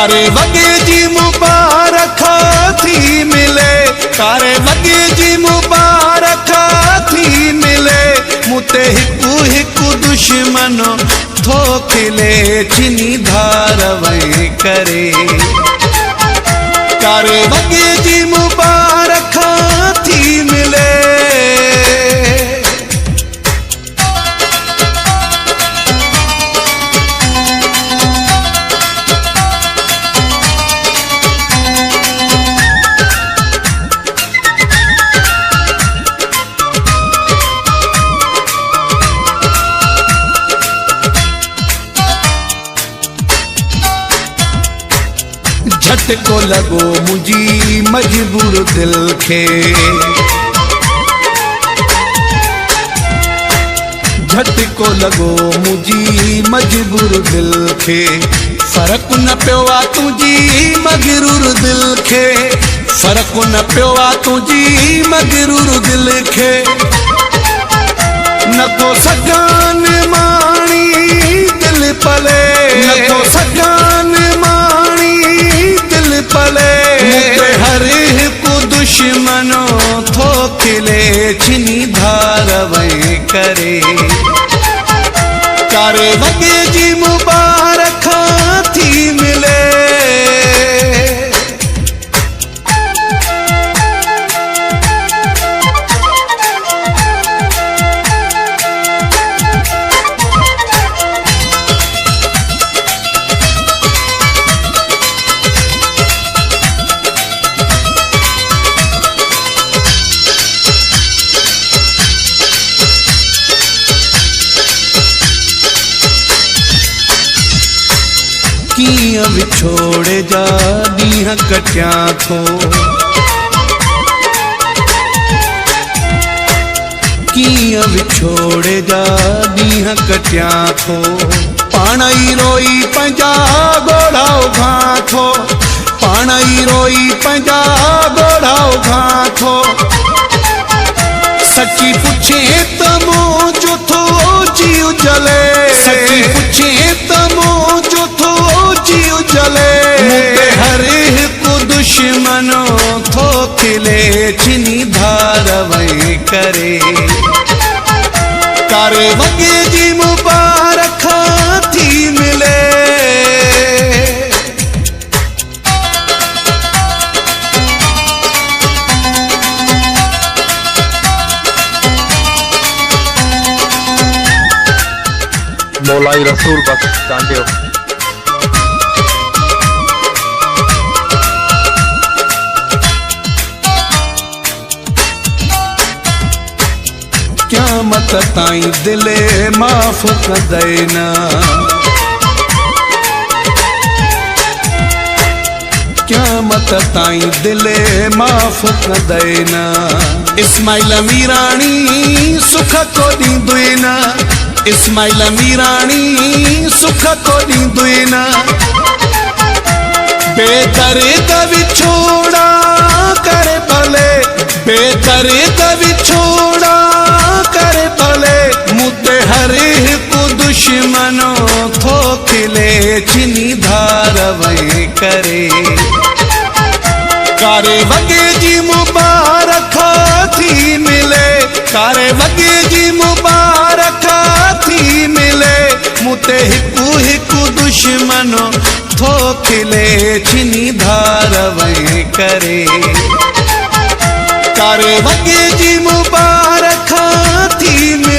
कारे वगे जी मुबारक थी मिले, कारे वगे जी मुबारक थी मिले, मुते हिकु हिकु दुश्मनो थो खिले चिनी धार वही करे। कारे वगे जी मुबारक थी मिले। झटको लगो मुझी मजबूर दिल खे, झटको लगो मुझी मजबूर दिल खे, फर्क न पियो आ तुझी मगरूर दिल खे, फर्क न पियो आ तुझी मगरूर दिल खे। नको सगान माणी दिल पले, नको सगान माणी दिल पले, मुते हर हिकु दुश्मनो थो खिले चिनी धार वही करे। कारे वगे जी मुबारक थी मिले। कियां विछोड़े जा ॾींहं कटिया थो, कियां विछोड़े जा ॾींहं कटिया थो, पाण ई रोई पंहिंजा ॻोढ़ा उघां थो, पाण ई रोई पंहिंजा ॻोढ़ा उघां थो। सची पुछे त मुंहिंजो थो जीव जले, सची पुछे त मुंहिंजो थो जीव जले, मुते हर हिकु दुश्मनो थो खिले चिनी धार वही करे। कारे वगे जी मुबारक थी मिले। मौलाई रसूल बख्श चांडियो। क़यामत ताईं दिले माफ़ कदई न, क़यामत ताईं दिले माफ़ कदई न, इस्माइल मीराणी सुख को ॾींदुई न, इस्माइल मीराणी सुख को ॾींदुई न। बेदर्द विछोड़ा करे भले, बेदर्द विछोड़ा करे भले, मुते हर हिकु दुश्मनो थो खिले चिनी धार वही करे। कारे वगे जी मुबारक थी मिले, कारे वगे जी मुबारक थी मिले, मुते हिकु हिकु दुश्मनो थो खिले चिनी धार वही करे। कारे वगे जी मुबारक थी मिले।